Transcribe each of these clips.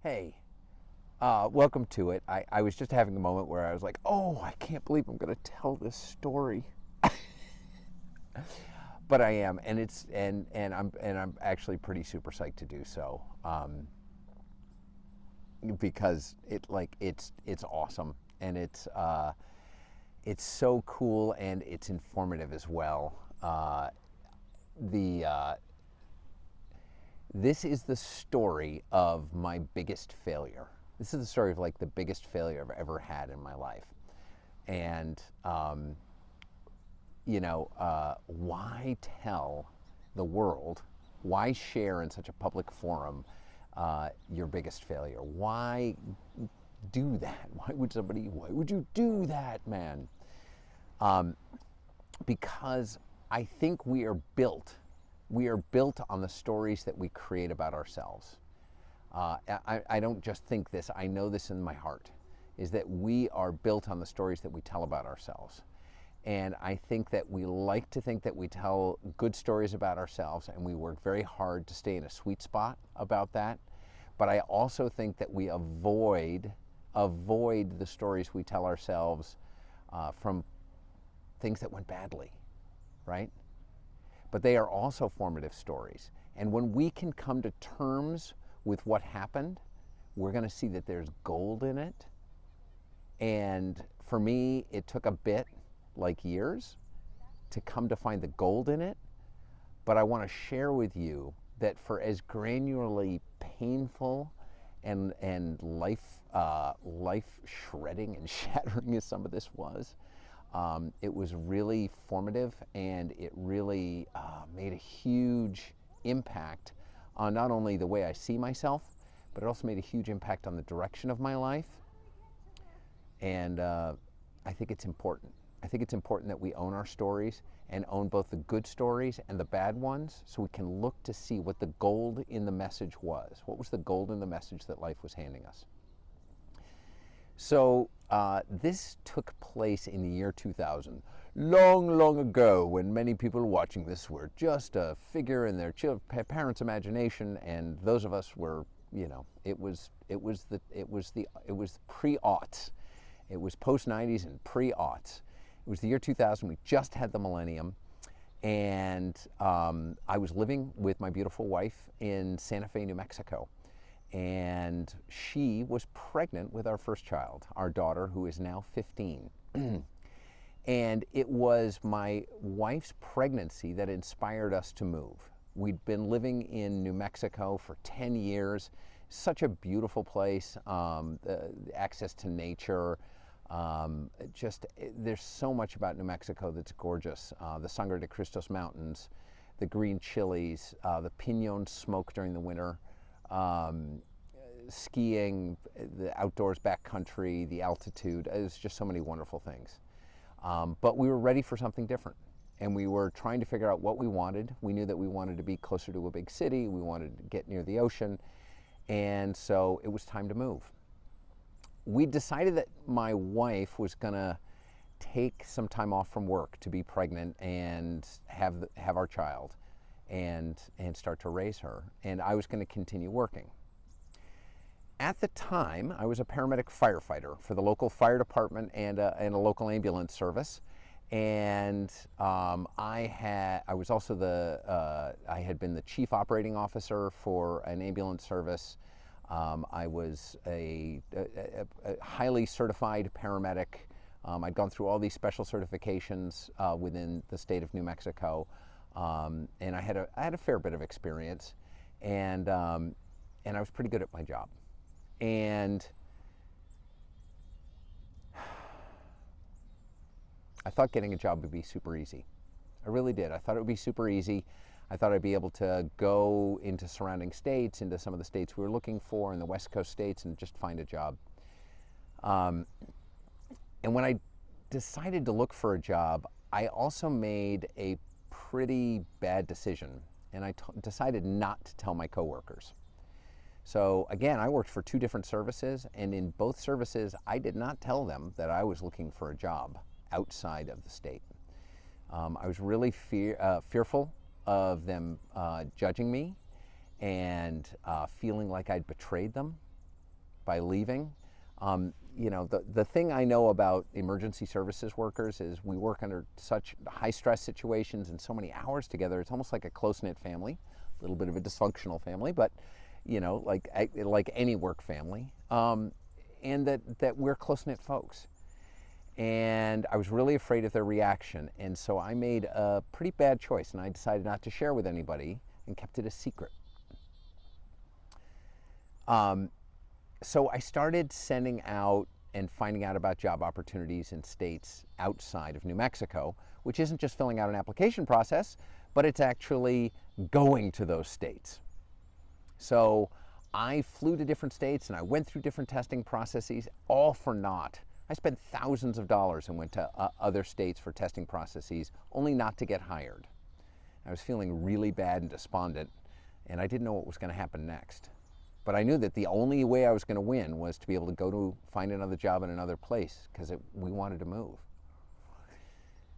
Hey, welcome to it. I was just having a moment where I was like, oh, I can't believe I'm going to tell this story. But I am, and I'm actually pretty super psyched to do so, because it's awesome, and it's so cool, and it's informative as well. The This is the story of my biggest failure. This is the story of like the biggest failure I've ever had in my life. And, why tell the world, why share in such a public forum your biggest failure? Why do that? Why would you do that, man? Because I think we are built on the stories that we create about ourselves. I don't just think this, I know this in my heart, is that we are built on the stories that we tell about ourselves. And I think that we like to think that we tell good stories about ourselves, and we work very hard to stay in a sweet spot about that. But I also think that we avoid the stories we tell ourselves from things that went badly, right? But they are also formative stories. And when we can come to terms with what happened, we're going to see that there's gold in it. And for me, it took a bit, like years, to come to find the gold in it. But I want to share with you that for as granularly painful and life shredding and shattering as some of this was, it was really formative, and it really made a huge impact on not only the way I see myself, but it also made a huge impact on the direction of my life. And I think it's important. I think it's important that we own our stories, and own both the good stories and the bad ones, so we can look to see what the gold in the message was. What was the gold in the message that life was handing us? So this took place in the year 2000, long, long ago, when many people watching this were just a figure in their parents' imagination, and those of us were, it was pre-aughts. It was post-90s and pre-aughts. It was the year 2000. We just had the millennium, and I was living with my beautiful wife in Santa Fe, New Mexico. And she was pregnant with our first child, our daughter, who is now 15. And it was my wife's pregnancy that inspired us to move. We'd been living in New Mexico for 10 years. Such a beautiful place, access to nature. There's so much about New Mexico that's gorgeous. The Sangre de Cristos Mountains, the green chilies, the pinon smoke during the winter. Skiing, the outdoors backcountry, the altitude. It was just so many wonderful things. But we were ready for something different. And we were trying to figure out what we wanted. We knew that we wanted to be closer to a big city. We wanted to get near the ocean. And so it was time to move. We decided that my wife was going to take some time off from work to be pregnant and have our child and start to raise her. And I was going to continue working. At the time, I was a paramedic firefighter for the local fire department and a local ambulance service. And I was also I had been the chief operating officer for an ambulance service. I was a highly certified paramedic. I'd gone through all these special certifications within the state of New Mexico, and I had a fair bit of experience, and I was pretty good at my job. And I thought getting a job would be super easy. I really did. I thought it would be super easy. I thought I'd be able to go into surrounding states, into some of the states we were looking for, in the West Coast states, and just find a job. And when I decided to look for a job, I also made a pretty bad decision, and I decided not to tell my coworkers. So again, I worked for two different services, and in both services, I did not tell them that I was looking for a job outside of the state. I was really fearful of them judging me and feeling like I'd betrayed them. by leaving. The thing I know about emergency services workers is we work under such high stress situations and so many hours together. It's almost like a close-knit family, a little bit of a dysfunctional family, but like any work family, and that we're close-knit folks. And I was really afraid of their reaction, and so I made a pretty bad choice, and I decided not to share with anybody and kept it a secret. So I started sending out and finding out about job opportunities in states outside of New Mexico, which isn't just filling out an application process, but it's actually going to those states. So I flew to different states and I went through different testing processes, all for naught. I spent thousands of dollars and went to other states for testing processes, only not to get hired. I was feeling really bad and despondent, and I didn't know what was going to happen next. But I knew that the only way I was going to win was to be able to go to find another job in another place, because we wanted to move.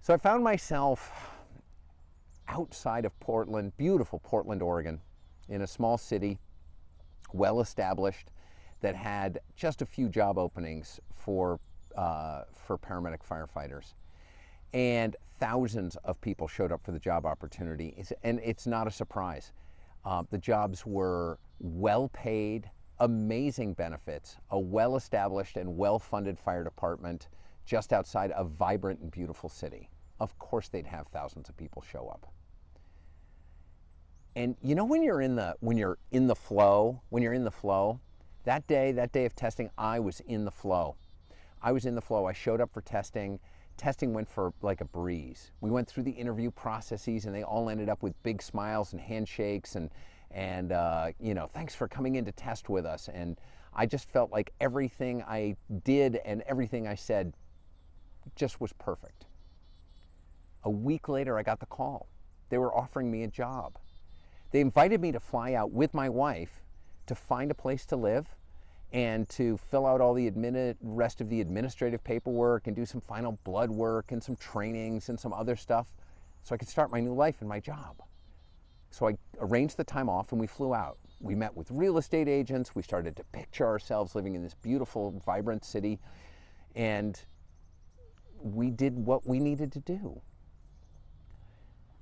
So I found myself outside of Portland, beautiful Portland, Oregon, in a small city, well established, that had just a few job openings for paramedic firefighters. And thousands of people showed up for the job opportunity, and it's not a surprise. The jobs were well paid, amazing benefits, a well established and well funded fire department just outside a vibrant and beautiful city. Of course they'd have thousands of people show up. And you know, when you're in the flow, that day of testing, I was in the flow. I showed up for testing. Testing went for like a breeze. We went through the interview processes, and they all ended up with big smiles and handshakes and thanks for coming in to test with us. And I just felt like everything I did and everything I said just was perfect. A week later, I got the call. They were offering me a job. They invited me to fly out with my wife to find a place to live and to fill out all the rest of the administrative paperwork and do some final blood work and some trainings and some other stuff so I could start my new life and my job. So I arranged the time off and we flew out. We met with real estate agents. We started to picture ourselves living in this beautiful, vibrant city, and we did what we needed to do.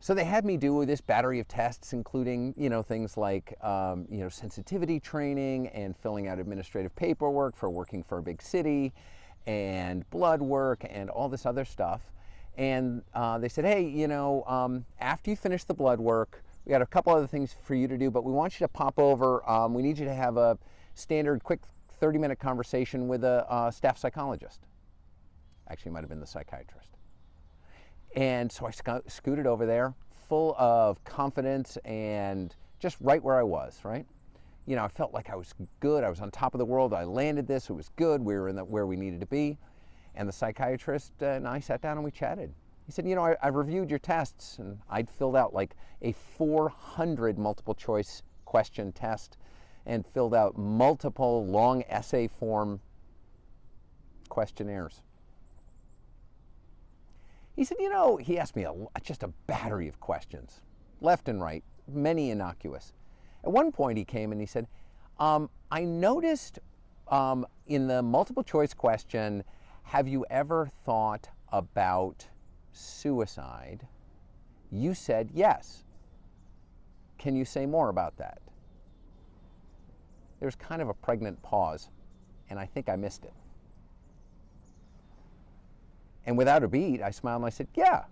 So they had me do this battery of tests, including, things like, sensitivity training and filling out administrative paperwork for working for a big city, and blood work and all this other stuff. And they said, hey, after you finish the blood work, we got a couple other things for you to do, but we want you to pop over. We need you to have a standard, quick 30-minute conversation with a staff psychologist. Actually, it might have been the psychiatrist. And so I scooted over there, full of confidence and just right where I was, right? I felt like I was good. I was on top of the world. I landed this. It was good. We were where we needed to be. And the psychiatrist and I sat down and we chatted. He said, I reviewed your tests, and I'd filled out like a 400 multiple choice question test and filled out multiple long essay form questionnaires. He said, he asked me just a battery of questions, left and right, many innocuous. At one point he came and he said, I noticed in the multiple choice question, have you ever thought about suicide? You said yes. Can you say more about that? There was kind of a pregnant pause, and I think I missed it. And without a beat, I smiled and I said, yeah,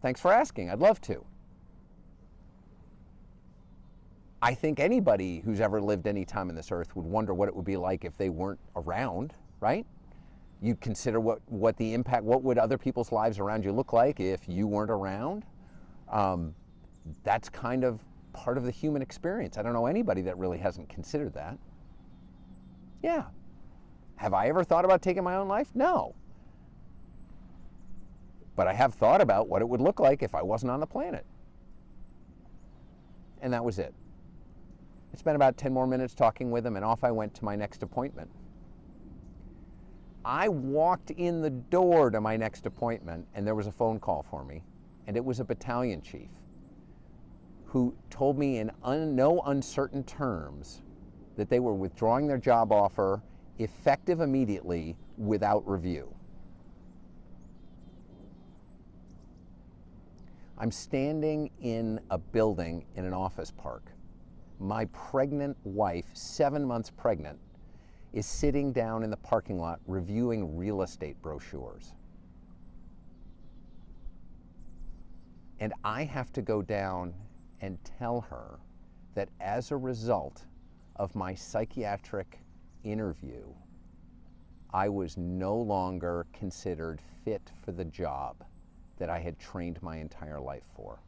thanks for asking. I'd love to. I think anybody who's ever lived any time on this earth would wonder what it would be like if they weren't around, right? You'd consider what the impact, what would other people's lives around you look like if you weren't around? That's kind of part of the human experience. I don't know anybody that really hasn't considered that. Yeah. Have I ever thought about taking my own life? No. But I have thought about what it would look like if I wasn't on the planet. And that was it. I spent about 10 more minutes talking with him, and off I went to my next appointment. I walked in the door to my next appointment, and there was a phone call for me, and it was a battalion chief who told me in no uncertain terms that they were withdrawing their job offer effective immediately without review. I'm standing in a building in an office park. My pregnant wife, 7 months pregnant, is sitting down in the parking lot reviewing real estate brochures. And I have to go down and tell her that as a result of my psychiatric interview, I was no longer considered fit for the job that I had trained my entire life for.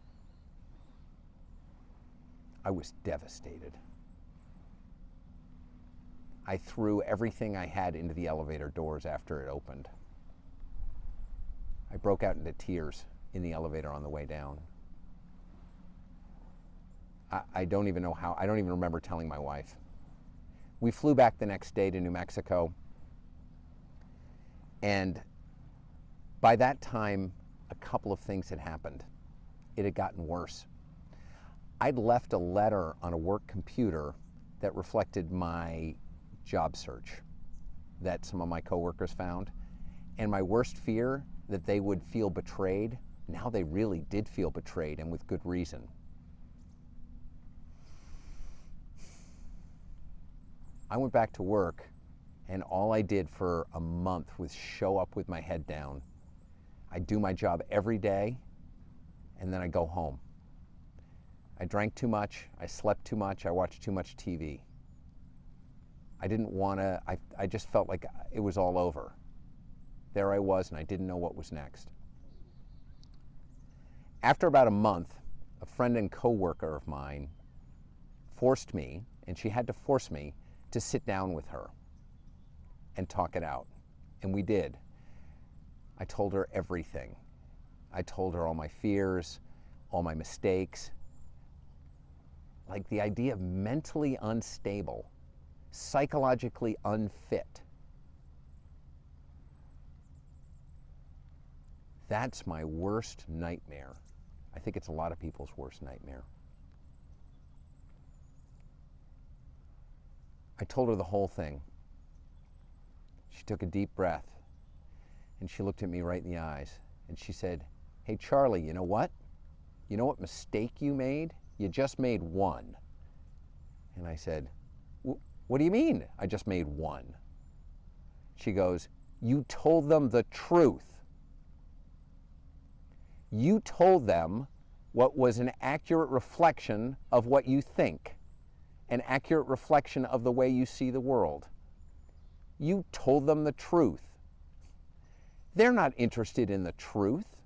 I was devastated. I threw everything I had into the elevator doors after it opened. I broke out into tears in the elevator on the way down. I don't even know how, I don't even remember telling my wife. We flew back the next day to New Mexico, and by that time, a couple of things had happened. It had gotten worse. I'd left a letter on a work computer that reflected my job search that some of my coworkers found. And my worst fear, that they would feel betrayed, now they really did feel betrayed, and with good reason. I went back to work, and all I did for a month was show up with my head down. I do my job every day, and then I go home. I drank too much, I slept too much, I watched too much TV. I didn't want to, I just felt like it was all over. There I was, and I didn't know what was next. After about a month, a friend and coworker of mine forced me, and she had to force me, to sit down with her and talk it out. And we did. I told her everything. I told her all my fears, all my mistakes. Like the idea of mentally unstable, psychologically unfit. That's my worst nightmare. I think it's a lot of people's worst nightmare. I told her the whole thing. She took a deep breath, and she looked at me right in the eyes, and she said, "Hey, Charlie, you know what? You know what mistake you made? You just made one." And I said, "What do you mean I just made one?" She goes, "You told them the truth. You told them what was an accurate reflection of what you think, an accurate reflection of the way you see the world. You told them the truth. They're not interested in the truth.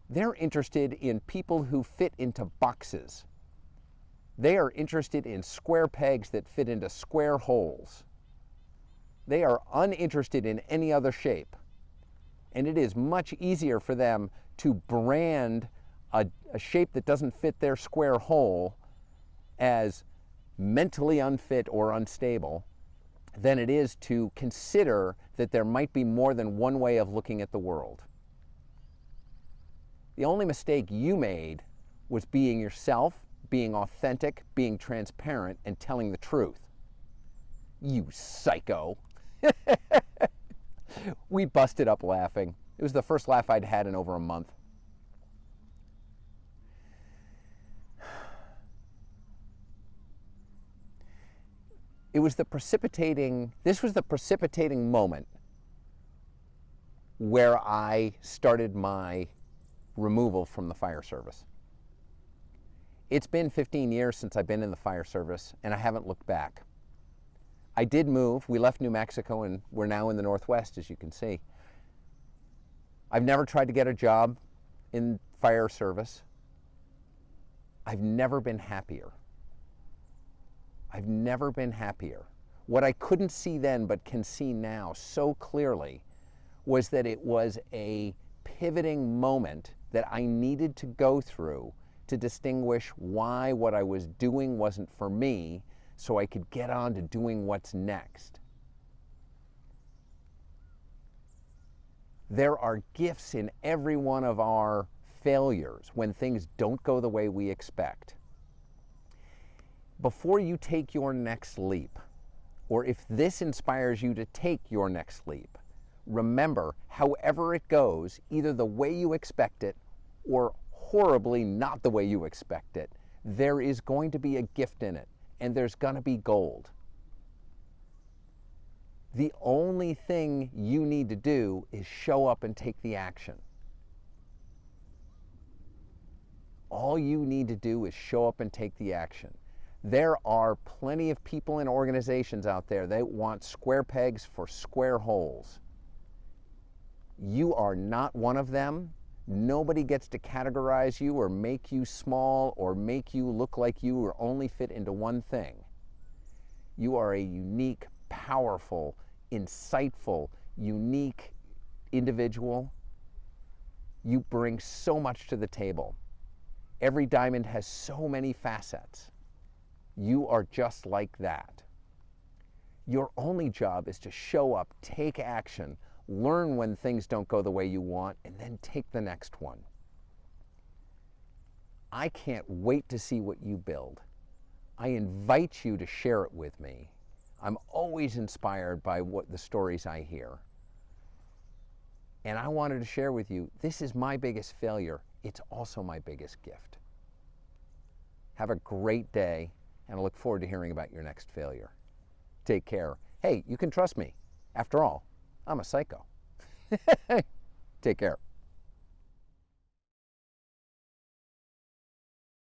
They're interested in people who fit into boxes. They are interested in square pegs that fit into square holes. They are uninterested in any other shape. And it is much easier for them to brand a shape that doesn't fit their square hole as mentally unfit or unstable than it is to consider that there might be more than one way of looking at the world. The only mistake you made was being yourself, being authentic, being transparent, and telling the truth. You psycho." We busted up laughing. It was the first laugh I'd had in over a month. This was the precipitating moment where I started my removal from the fire service. It's been 15 years since I've been in the fire service, and I haven't looked back. I did move. We left New Mexico, and we're now in the Northwest, as you can see. I've never tried to get a job in fire service. I've never been happier. I've never been happier. What I couldn't see then but can see now so clearly was that it was a pivoting moment that I needed to go through to distinguish why what I was doing wasn't for me, so I could get on to doing what's next. There are gifts in every one of our failures when things don't go the way we expect. Before you take your next leap, or if this inspires you to take your next leap, remember, however it goes, either the way you expect it or horribly not the way you expect it, there is going to be a gift in it, and there's going to be gold. The only thing you need to do is show up and take the action. All you need to do is show up and take the action. There are plenty of people and organizations out there that want square pegs for square holes. You are not one of them. Nobody gets to categorize you or make you small or make you look like you or only fit into one thing. You are a unique, powerful, insightful, unique individual. You bring so much to the table. Every diamond has so many facets. You are just like that. Your only job is to show up, take action, learn when things don't go the way you want, and then take the next one. I can't wait to see what you build. I invite you to share it with me. I'm always inspired by what the stories I hear. And I wanted to share with you, this is my biggest failure. It's also my biggest gift. Have a great day, and I look forward to hearing about your next failure. Take care. Hey, you can trust me. After all, I'm a psycho. Take care.